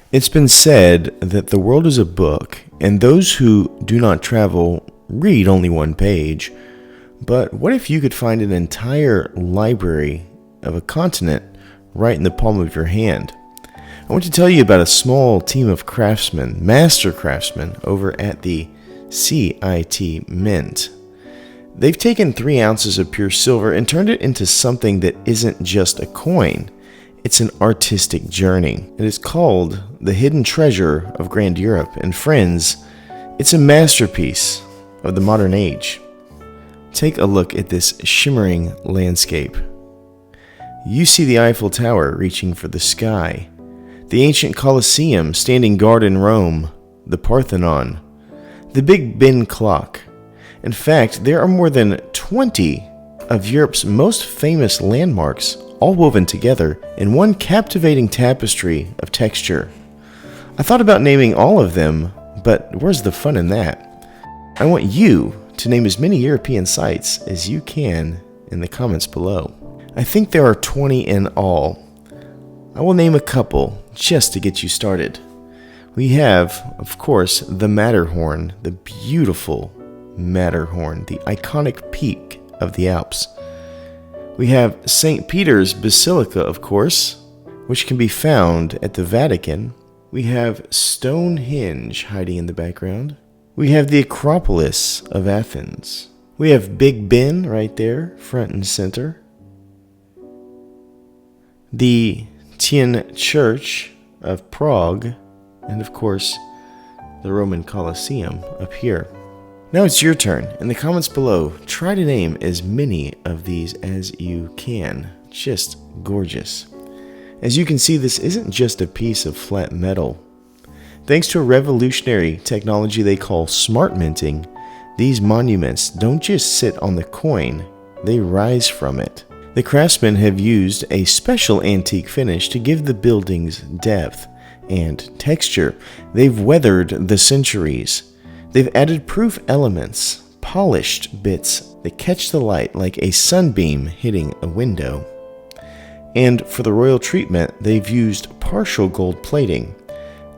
It's been said that the world is a book, and those who do not travel read only one page. But what if you could find an entire library of a continent right in the palm of your hand? I want to tell you about a small team of craftsmen, master craftsmen, over at the CIT Mint. They've taken 3 ounces of pure silver and turned it into something that isn't just a coin. It's an artistic journey. It is called the Hidden Treasure of Grand Europe. And friends, it's a masterpiece of the modern age. Take a look at this shimmering landscape. You see the Eiffel Tower reaching for the sky, the ancient Colosseum standing guard in Rome, the Parthenon, the Big Ben clock. In fact, there are more than 20 of Europe's most famous landmarks all woven together in one captivating tapestry of texture. I thought about naming all of them, but where's the fun in that? I want you to name as many European sites as you can in the comments below. I think there are 20 in all. I will name a couple just to get you started. We have, of course, the Matterhorn, the beautiful Matterhorn, the iconic peak of the Alps. We have St. Peter's Basilica, of course, which can be found at the Vatican. We have Stonehenge hiding in the background. We have the Acropolis of Athens. We have Big Ben right there, front and center. The Tien Church of Prague, and of course, the Roman Colosseum up here. Now it's your turn. In the comments below, try to name as many of these as you can. Just gorgeous. As you can see, this isn't just a piece of flat metal. Thanks to a revolutionary technology they call smart minting, these monuments don't just sit on the coin, they rise from it. The craftsmen have used a special antique finish to give the buildings depth and texture. They've weathered the centuries. They've added proof elements, polished bits that catch the light like a sunbeam hitting a window. And for the royal treatment, they've used partial gold plating.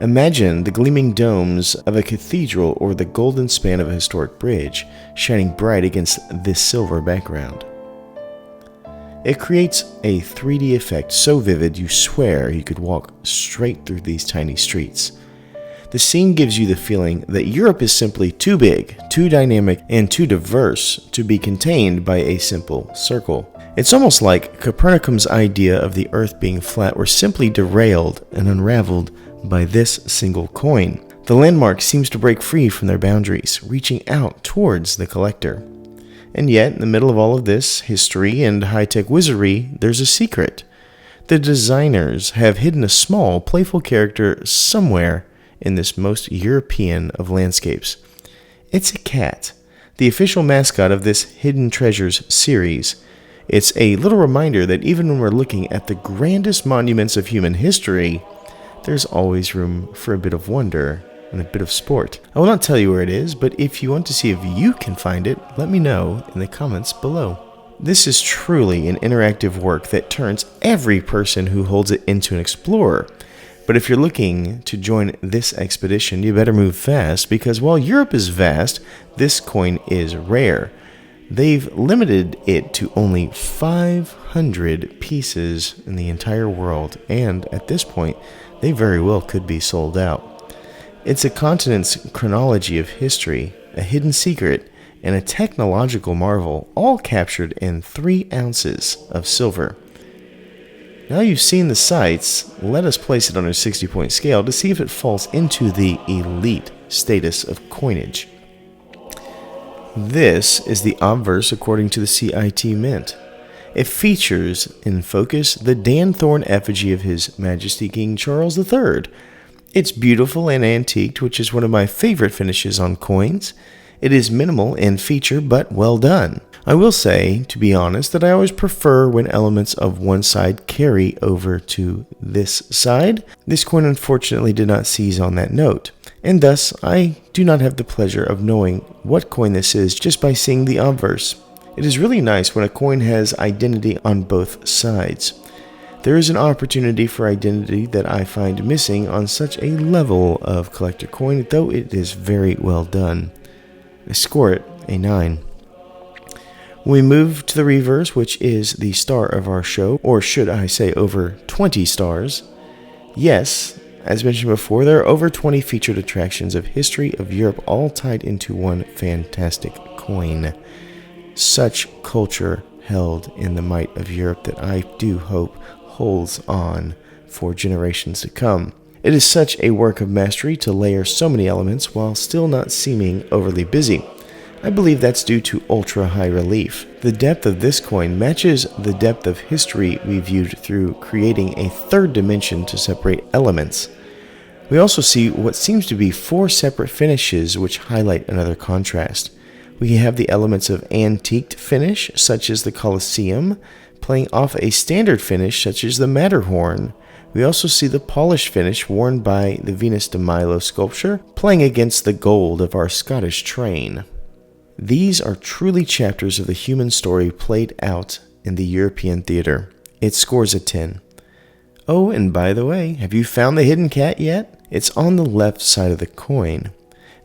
Imagine the gleaming domes of a cathedral or the golden span of a historic bridge shining bright against this silver background. It creates a 3D effect so vivid you swear you could walk straight through these tiny streets. The scene gives you the feeling that Europe is simply too big, too dynamic, and too diverse to be contained by a simple circle. It's almost like Copernicus' idea of the Earth being flat were simply derailed and unraveled by this single coin. The landmark seems to break free from their boundaries, reaching out towards the collector. And yet, in the middle of all of this history and high-tech wizardry, there's a secret. The designers have hidden a small, playful character somewhere in this most European of landscapes. It's a cat, the official mascot of this Hidden Treasures series. It's a little reminder that even when we're looking at the grandest monuments of human history, there's always room for a bit of wonder and a bit of sport. I will not tell you where it is, but if you want to see if you can find it, let me know in the comments below. This is truly an interactive work that turns every person who holds it into an explorer. But if you're looking to join this expedition, you better move fast, because while Europe is vast, this coin is rare. They've limited it to only 500 pieces in the entire world, and at this point, they very well could be sold out. It's a continent's chronology of history, a hidden secret, and a technological marvel, all captured in 3 ounces of silver. Now you've seen the sights, let us place it on a 60-point scale to see if it falls into the elite status of coinage. This is the obverse according to the CIT Mint. It features in focus the Dan Thorne effigy of His Majesty King Charles III. It's beautiful and antiqued, which is one of my favorite finishes on coins. It is minimal in feature, but well done. I will say, to be honest, that I always prefer when elements of one side carry over to this side. This coin unfortunately did not seize on that note, and thus I do not have the pleasure of knowing what coin this is just by seeing the obverse. It is really nice when a coin has identity on both sides. There is an opportunity for identity that I find missing on such a level of collector coin, though it is very well done. I score it a 9. When we move to the reverse, which is the star of our show, or should I say over 20 stars, yes, as mentioned before, there are over 20 featured attractions of history of Europe all tied into one fantastic coin. Such culture held in the might of Europe that I do hope holds on for generations to come. It is such a work of mastery to layer so many elements while still not seeming overly busy. I believe that's due to ultra high relief. The depth of this coin matches the depth of history we viewed through creating a third dimension to separate elements. We also see what seems to be 4 separate finishes which highlight another contrast. We have the elements of antiqued finish, such as the Colosseum, playing off a standard finish, such as the Matterhorn. We also see the polished finish worn by the Venus de Milo sculpture, playing against the gold of our Scottish train. These are truly chapters of the human story played out in the European theater. It scores a 10. Oh, and by the way, have you found the hidden cat yet? It's on the left side of the coin.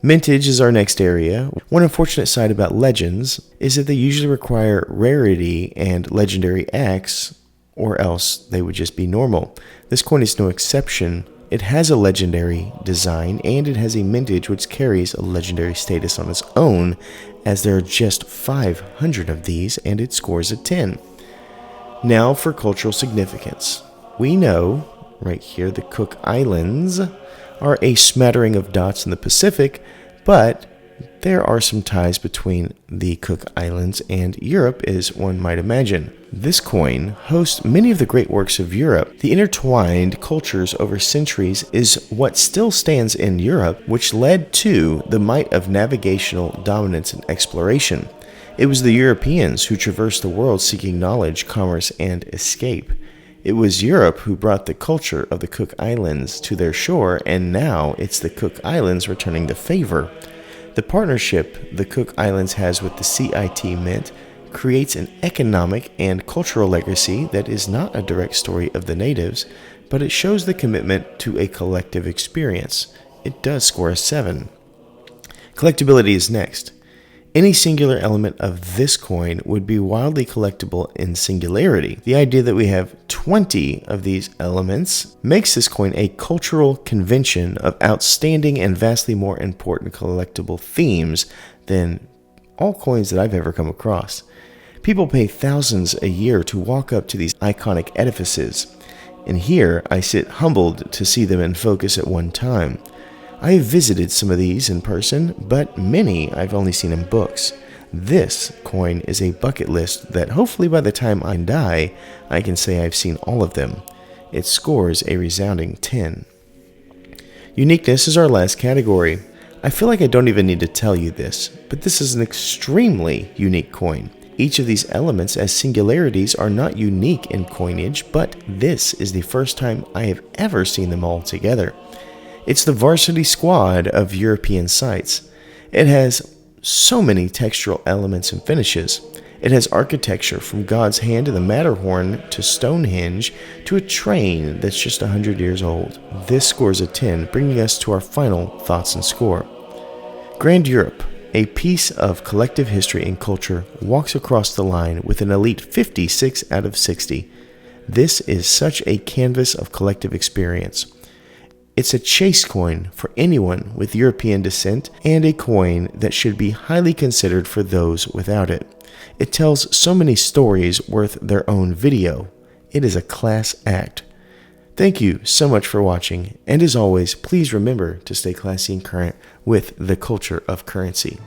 Mintage is our next area. One unfortunate side about legends is that they usually require rarity and legendary acts, or else they would just be normal. This coin is no exception. It has a legendary design, and it has a mintage which carries a legendary status on its own, as there are just 500 of these, and it scores a 10. Now for cultural significance. We know, right here, the Cook Islands are a smattering of dots in the Pacific, but there are some ties between the Cook Islands and Europe, as one might imagine. This coin hosts many of the great works of Europe. The intertwined cultures over centuries is what still stands in Europe, which led to the might of navigational dominance and exploration. It was the Europeans who traversed the world seeking knowledge, commerce, and escape. It was Europe who brought the culture of the Cook Islands to their shore, and now it's the Cook Islands returning the favor. The partnership the Cook Islands has with the CIT Mint creates an economic and cultural legacy that is not a direct story of the natives, but it shows the commitment to a collective experience. It does score a 7. Collectability is next. Any singular element of this coin would be wildly collectible in singularity. The idea that we have 20 of these elements makes this coin a cultural convention of outstanding and vastly more important collectible themes than all coins that I've ever come across. People pay thousands a year to walk up to these iconic edifices, and here I sit humbled to see them in focus at one time. I have visited some of these in person, but many I've only seen in books. This coin is a bucket list that hopefully by the time I die, I can say I've seen all of them. It scores a resounding 10. Uniqueness is our last category. I feel like I don't even need to tell you this, but this is an extremely unique coin. Each of these elements as singularities are not unique in coinage, but this is the first time I have ever seen them all together. It's the varsity squad of European sites. It has so many textural elements and finishes. It has architecture from God's hand to the Matterhorn to Stonehenge to a train that's just 100 years old. This scores a 10, bringing us to our final thoughts and score. Grand Europe, a piece of collective history and culture, walks across the line with an elite 56 out of 60. This is such a canvas of collective experience. It's a chase coin for anyone with European descent and a coin that should be highly considered for those without it. It tells so many stories worth their own video. It is a class act. Thank you so much for watching, and as always, please remember to stay classy and current with the culture of currency.